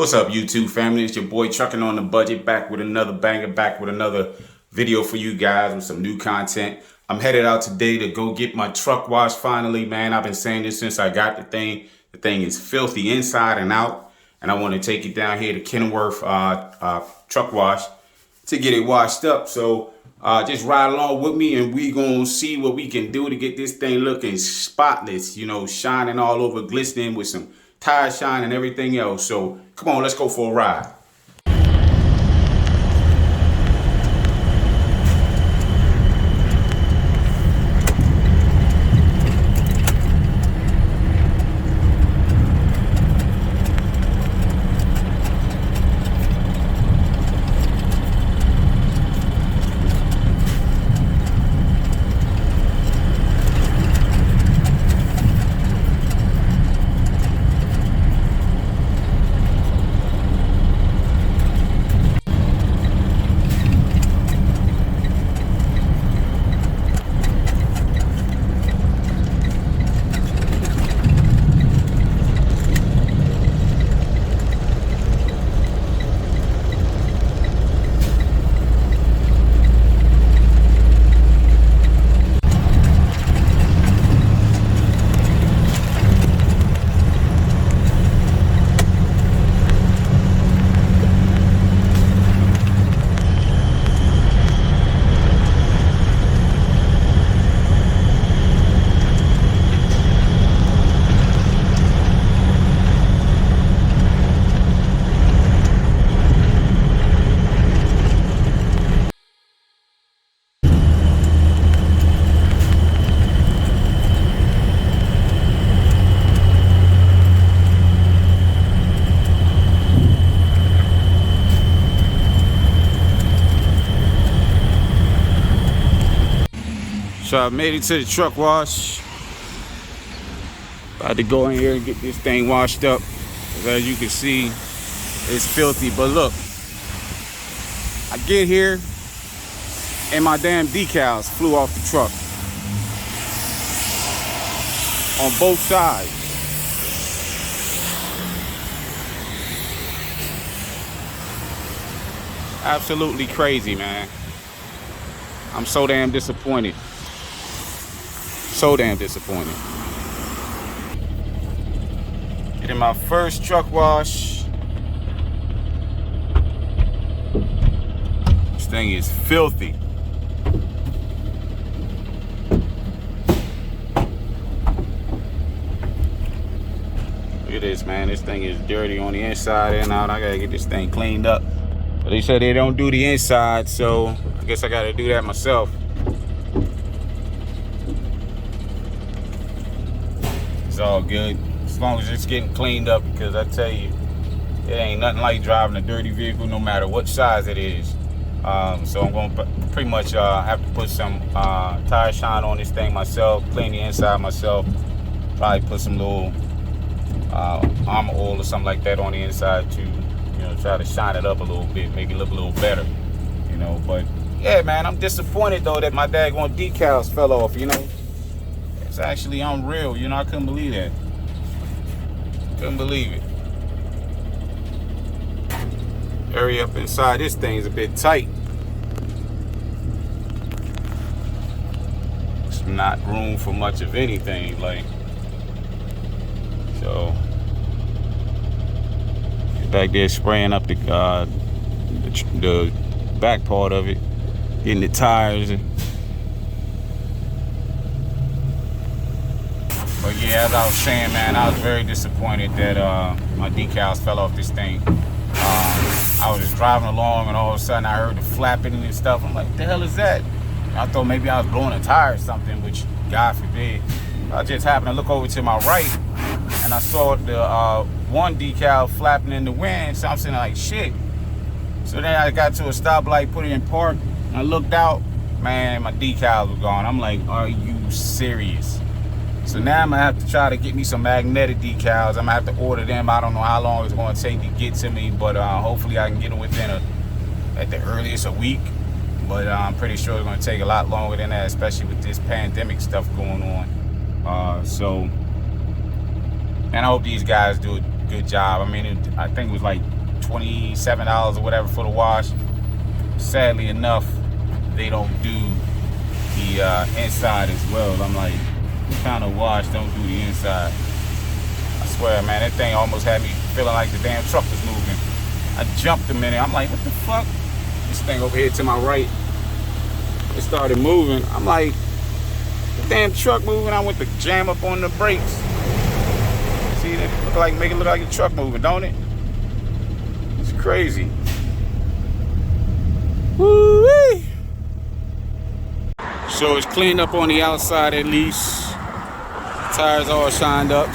What's up, YouTube family? It's your boy Trucking on the Budget, back with another banger, back with another video for you guys with some new content. I'm headed out today to go get my truck washed finally, man. I've been saying this since I got the thing. The thing is filthy inside and out, and I want to take it down here to Kenworth truck wash to get it washed up. So just ride along with me, and we gonna see what we can do to get this thing looking spotless, you know, shining all over, glistening with some tire shine and everything else. So come on, let's go for a ride. So I made it to the truck wash. About to go in here and get this thing washed up. As you can see, it's filthy. But look, I get here and my damn decals flew off the truck on both sides. Absolutely crazy, man. I'm so damn disappointed. So damn disappointed. Getting my first truck wash. This thing is filthy. Look at this, man. This thing is dirty on the inside and out. I gotta get this thing cleaned up. But they said they don't do the inside, so I guess I gotta do that myself. It's all good as long as it's getting cleaned up, because I tell you, it ain't nothing like driving a dirty vehicle, no matter what size it is. So I'm gonna pretty much have to put some tire shine on this thing myself, clean the inside myself, probably put some little armor oil or something like that on the inside to, you know, try to shine it up a little bit, make it look a little better, you know. But yeah, man, I'm disappointed though that my daggone decals fell off, you know. It's actually unreal, you know. I couldn't believe that. Couldn't believe it. Area up inside this thing is a bit tight. It's not room for much of anything, like. So back there spraying up the back part of it, getting the tires. But yeah, as I was saying, man, I was very disappointed that my decals fell off this thing. I was just driving along, and all of a sudden I heard the flapping and stuff. I'm like, what the hell is that? I thought maybe I was blowing a tire or something, which God forbid. I just happened to look over to my right, and I saw the one decal flapping in the wind. So I'm saying, like, shit. So then I got to a stoplight, put it in park, and I looked out. Man, my decals were gone. I'm like, are you serious? So now I'm gonna have to try to get me some magnetic decals. I'm gonna have to order them. I don't know how long it's gonna take to get to me, but hopefully I can get them within at the earliest a week. But I'm pretty sure it's gonna take a lot longer than that, especially with this pandemic stuff going on. And I hope these guys do good job. I mean, I think it was like $27 or whatever for the wash. Sadly enough, they don't do the inside as well. I'm like, kind of wash, don't do the inside. I swear, man, that thing almost had me feeling like the damn truck was moving. I jumped a minute. I'm like, what the fuck? This thing over here to my right, it started moving. I'm like, the damn truck moving. I went to jam up on the brakes. See, that look like, make it look like the truck moving, don't it? It's crazy. Woo-wee. So it's cleaned up on the outside at least. Tires all shined up.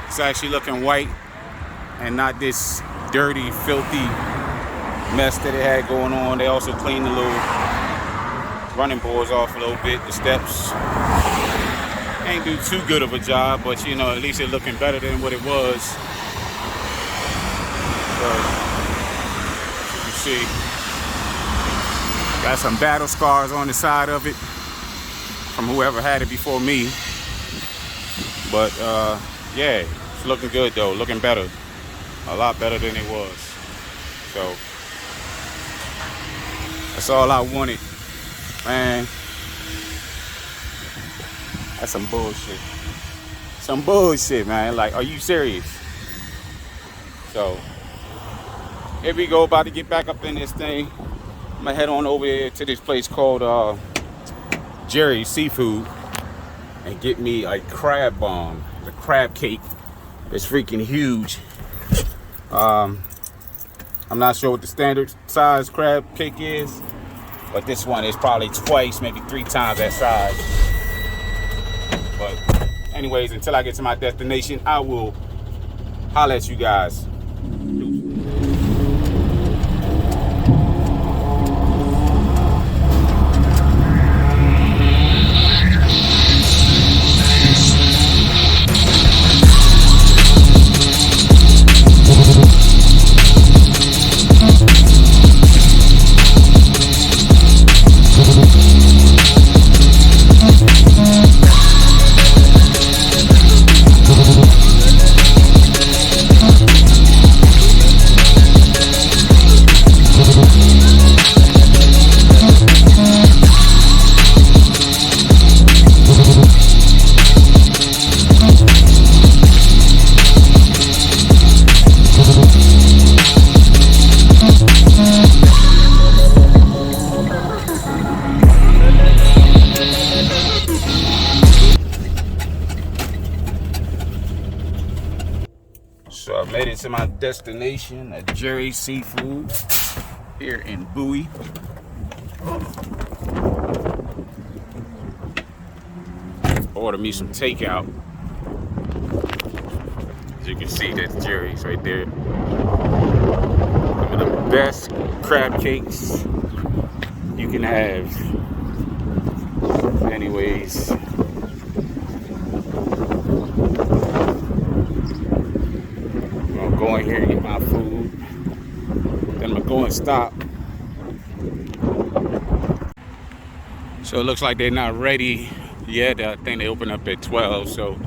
It's actually looking white and not this dirty, filthy mess that it had going on. They also cleaned the little running boards off a little bit, the steps. Ain't do too good of a job, but you know, at least it's looking better than what it was. So, you see, got some battle scars on the side of it from whoever had it before me. But yeah, it's looking good though, looking better. A lot better than it was. So, that's all I wanted. Man, that's some bullshit. Some bullshit, man. Like, are you serious? So, here we go, about to get back up in this thing. I'm gonna head on over here to this place called Jerry's Seafood and get me a crab bomb, the crab cake. It's freaking huge. I'm not sure what the standard size crab cake is, but this one is probably twice, maybe 3 times that size. But anyways, until I get to my destination, I will holler at you guys. So I made it to my destination at Jerry's Seafood here in Bowie. Order me some takeout. As you can see, that's Jerry's right there. One of the best crab cakes you can have. Anyways, go in here and get my food. Then I'm gonna go and stop. So it looks like they're not ready yet. I think they open up at 12, so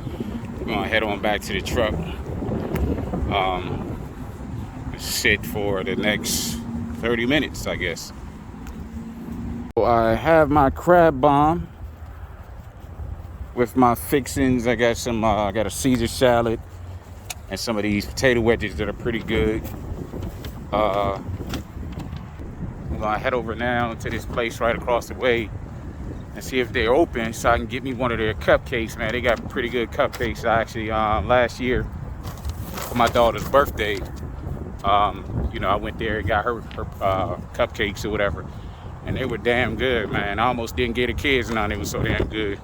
we're gonna head on back to the truck. Sit for the next 30 minutes, I guess. So I have my crab bomb with my fixings. I got some. I got a Caesar salad and some of these potato wedges that are pretty good. I'm gonna head over now to this place right across the way and see if they're open so I can get me one of their cupcakes, man. They got pretty good cupcakes. I actually, last year for my daughter's birthday, you know, I went there and got her cupcakes or whatever, and they were damn good, man. I almost didn't get the kids none, they were so damn good.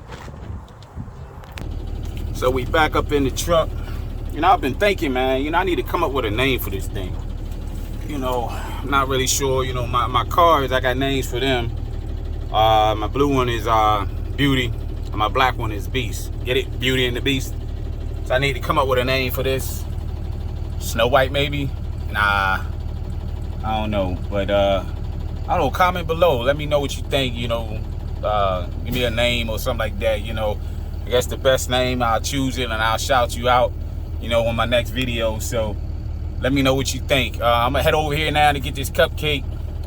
So we back up in the truck. You know, I've been thinking, man, you know, I need to come up with a name for this thing. You know, I'm not really sure. You know, my cars, I got names for them. My blue one is Beauty, and my black one is Beast. Get it? Beauty and the Beast. So I need to come up with a name for this. Snow White, maybe? Nah, I don't know. But, I don't know, comment below. Let me know what you think, you know. Give me a name or something like that, you know. I guess the best name, I'll choose it and I'll shout you out. you know, on my next video. So let me know what you think. I'm gonna head over here now to get this cupcake.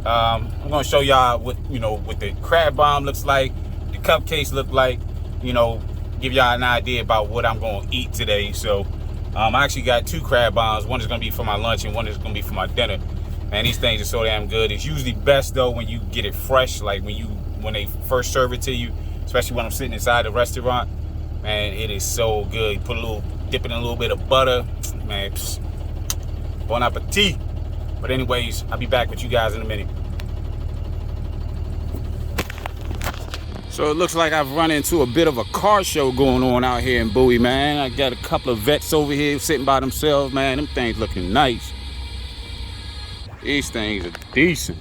I'm gonna show y'all what, you know, what the crab bomb looks like, the cupcakes look like, you know, give y'all an idea about what I'm gonna eat today. So I actually got 2 crab bombs. One is gonna be for my lunch and one is gonna be for my dinner. Man, these things are so damn good. It's usually best though when you get it fresh, like when they first serve it to you, especially when I'm sitting inside the restaurant. Man, it is so good. You dip it in a little bit of butter. Man, psh, bon appetit. But anyways, I'll be back with you guys in a minute. So it looks like I've run into a bit of a car show going on out here in Bowie, man. I got a couple of vets over here sitting by themselves, man. Them things looking nice. These things are decent.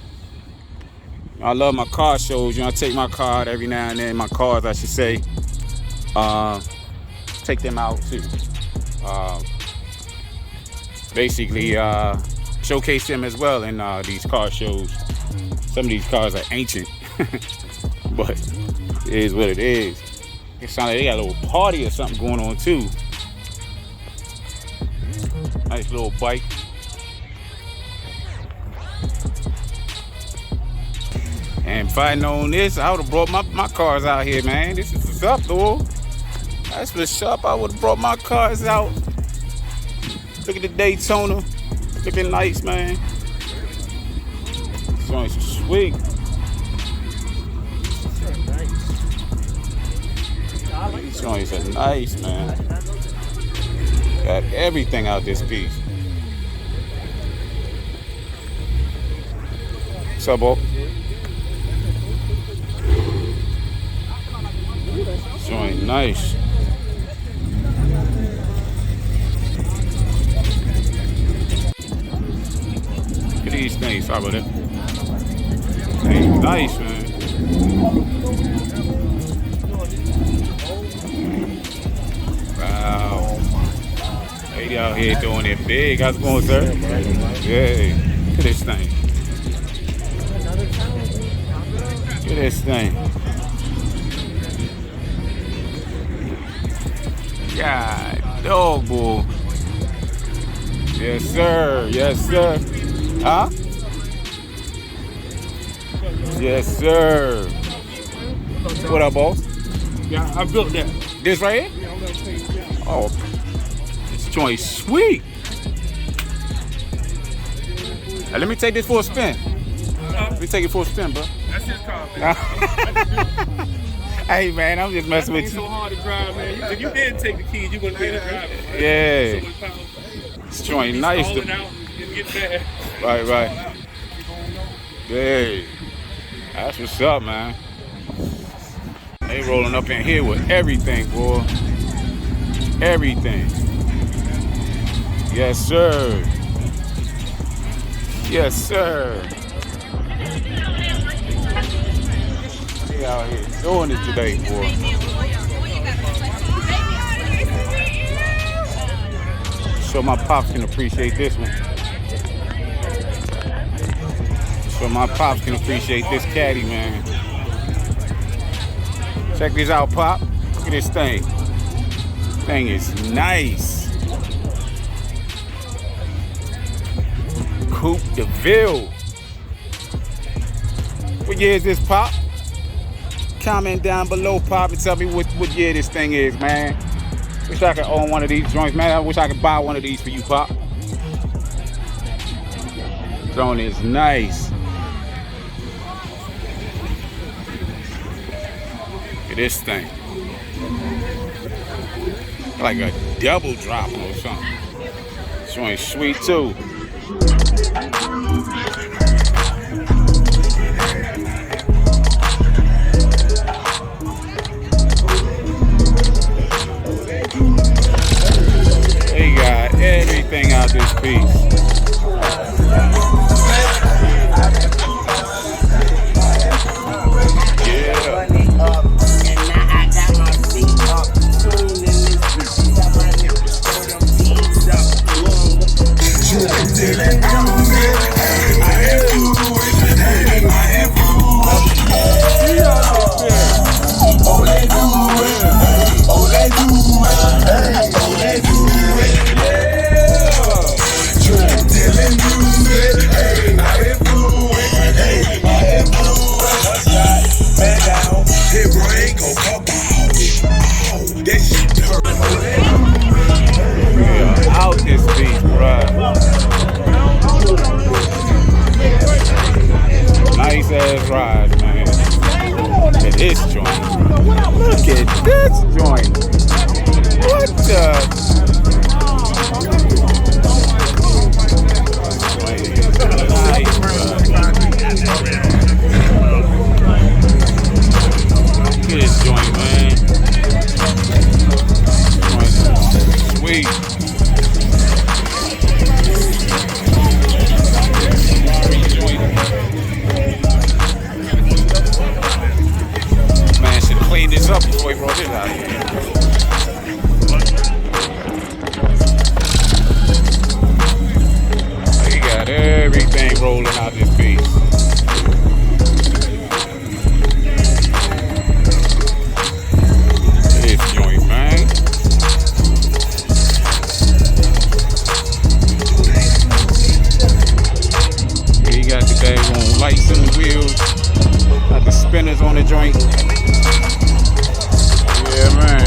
I love my car shows. You know, I take my car out every now and then. My cars, I should say. Take them out to basically showcase them as well in these car shows. Some of these cars are ancient, but it is what it is. It sounds like they got a little party or something going on too. Nice little bike. And if I had known this, I would have brought my cars out here, man. This is what's up, though. That's what's up. I would have brought my cars out. Look at the Daytona. Looking nice, man. This joint's sweet. These joints are nice, man. Got everything out this piece. What's up, Bo? Joint nice. Look at these things. Sorry about that. Things nice, man. Wow. Lady out here doing it big. How's it going, sir? Yeah. Look at this thing. Look at this thing. God, dog, boy. Yes, sir. Yes, sir. Huh? Yes, sir. What up, boss? Yeah, I built that. This right here? Yeah, I'm gonna take that. Oh, this joint's sweet. Hey, let me take this for a spin. Let me take it for a spin, bro. That's his car, man. Hey, man, I'm just messing with you. It's so hard to drive, man. If you didn't take the keys, you wouldn't be able to drive it. Yeah. This joint nice. Stalling out and get bad. Right. Yeah. That's what's up, man. They rolling up in here with everything, boy. Everything. Yes, sir. Yes, sir. They out here doing it today, boy. So my pops can appreciate this one. So my pops can appreciate this caddy, man. Check this out, Pop. Look at this thing. Thing is nice. Coupe de Ville. What year is this, Pop? Comment down below, Pop, and tell me what year this thing is, man. Wish I could own one of these joints, man. I wish I could buy one of these for you, Pop. Drone is nice. Look at this thing. Like a double drop or something. This joint's sweet too. They got everything out this piece. You Out this beat, bruh. Nice ass ride, man. Look at this joint. Look at this joint. What the? Nice, bruh. Look at this joint, man. Sweet. Man, should have cleaned this up before he brought this out here. He got everything rolling out this piece. This joint, man. He got the daggone lights in the wheels. Got the spinners on the joint. Yeah, man.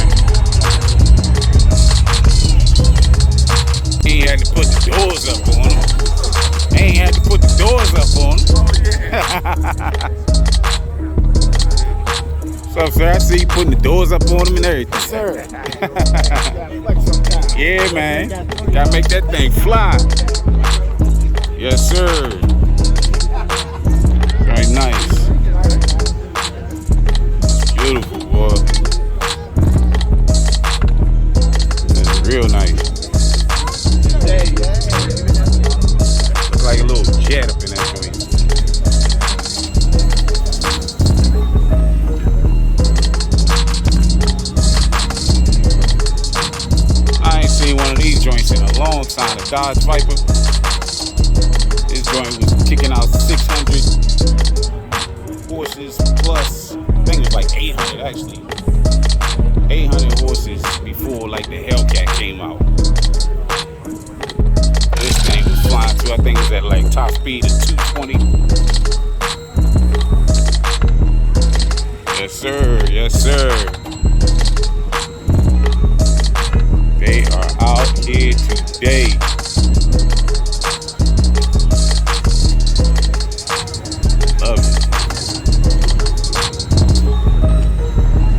He ain't had to put the doors up on him. He ain't had to put the doors up on him. What's up, sir? I see you putting the doors up on him and everything. Sir. Yeah, man. Gotta make that thing fly. Yes, sir. Very nice. Beautiful, boy. That's real nice. Looks like a little jet up in that joint. I ain't seen one of these joints in a long time. The Dodge Viper. This joint was kicking out 600 horses plus. I think it was like 800 actually. 800 horses before like the Hellcat came out. This thing was flying too. I think it was at like top speed of 220. Yes, sir. Yes, sir. They are out here today. Love it.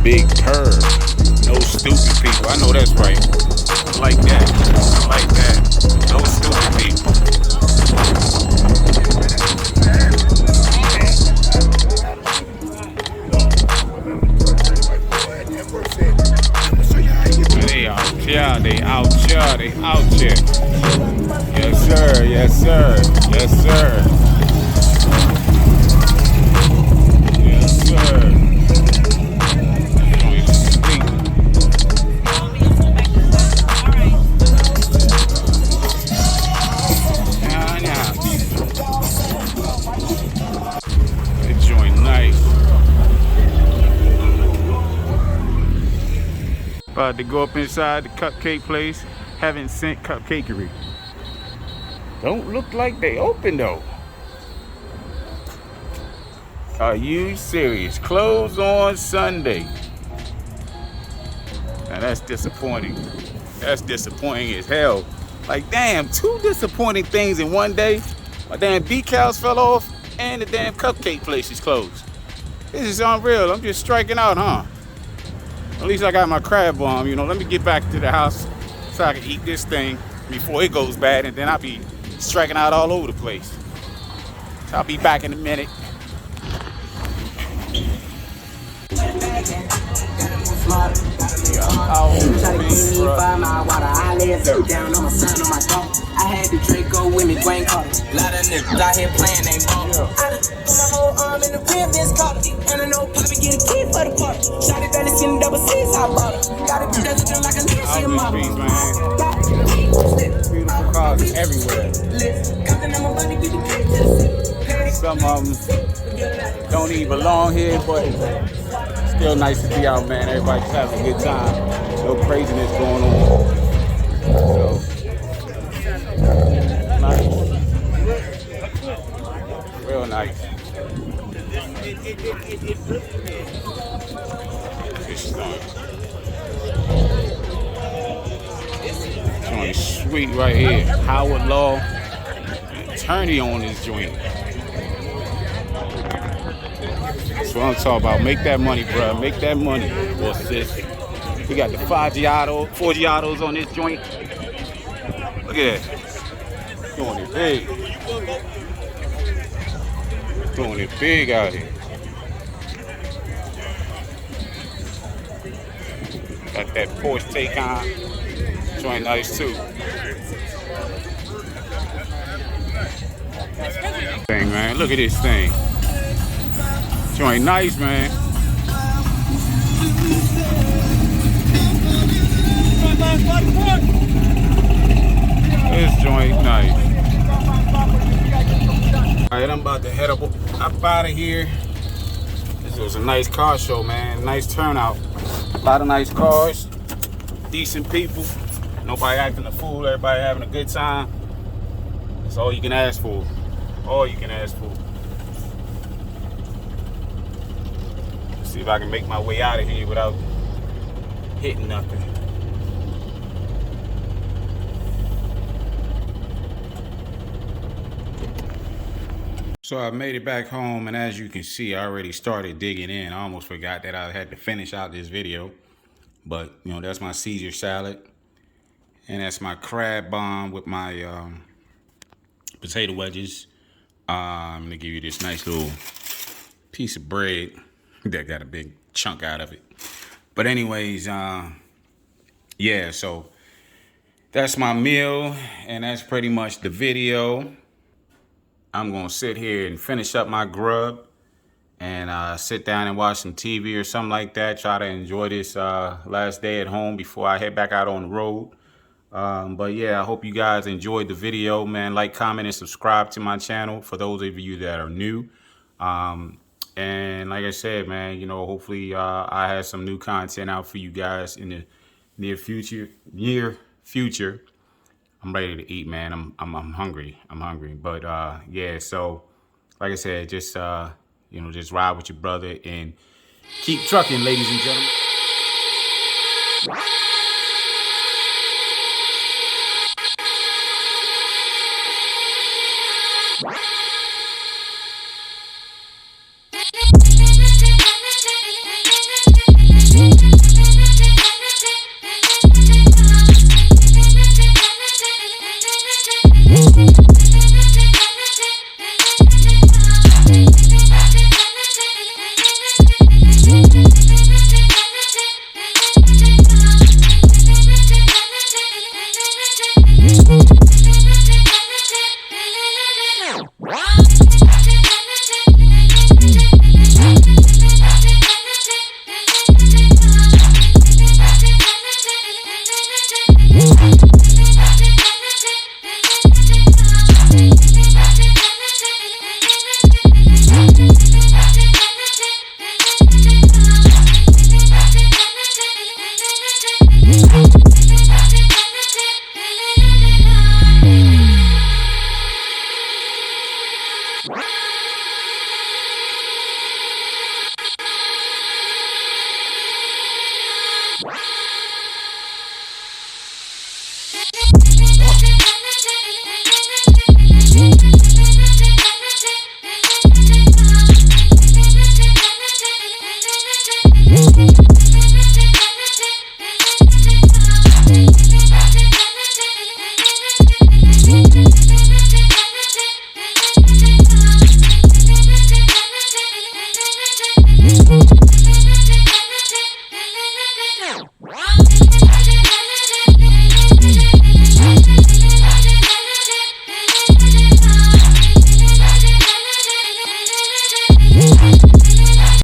Big purr. No stupid people. I know that's right. I like that. I like that. No stupid people. They out here. They out here. They out here. Yes, sir. Yes, sir. Yes, sir. Yes, sir. About to go up inside the cupcake place. Haven't sent cupcakery. Don't look like they open though. Are you serious? Closed on Sunday. Now that's disappointing. That's disappointing as hell. Like damn, 2 disappointing things in one day. My damn decals fell off and the damn cupcake place is closed. This is unreal. I'm just striking out, huh? At least I got my crab bomb, you know. Let me get back to the house so I can eat this thing before it goes bad, and then I'll be striking out all over the place. So I'll be back in a minute. I had the Draco with me, Dwayne Carter. A lot of niggas out here playing, they ball. I done put my whole arm in the rim, this Carter. And I know Poppy get a key for the party. Shotty barely seen the double C's, I bought her. Got it, that's just like a little Out the streets, man. Beautiful cars everywhere. Some of them don't even belong here, but still nice to be out, man. Everybody's having a good time. No craziness going on. So, nice. nice. This joint sweet right here. Howard Law, attorney on this joint. That's what I'm talking about. Make that money, bro. Make that money, boy, sis. We got the four Giottos on this joint. Look at that. Doing it big. Doing it big out here. Got that Porsche Taycan. Joint nice too. Thing, man. Look at this thing. Joint nice, man. This joint nice. Alright, I'm about to head up out of here. This was a nice car show, man. Nice turnout. A lot of nice cars. Decent people. Nobody acting a fool. Everybody having a good time. That's all you can ask for. All you can ask for. Let's see if I can make my way out of here without hitting nothing. So I made it back home, and as you can see, I already started digging in. I almost forgot that I had to finish out this video. But, you know, that's my Caesar salad. And that's my crab bomb with my potato wedges. I'm gonna give you this nice little piece of bread that got a big chunk out of it. But anyways, yeah, so that's my meal, and that's pretty much the video. I'm gonna sit here and finish up my grub and sit down and watch some TV or something like that. Try to enjoy this last day at home before I head back out on the road. But yeah, I hope you guys enjoyed the video, man. Like, comment, and subscribe to my channel for those of you that are new. And like I said, man, you know, hopefully I have some new content out for you guys in the near future. I'm ready to eat, man. I'm hungry. I'm hungry. But yeah, so like I said, just you know, just ride with your brother and keep trucking, ladies and gentlemen.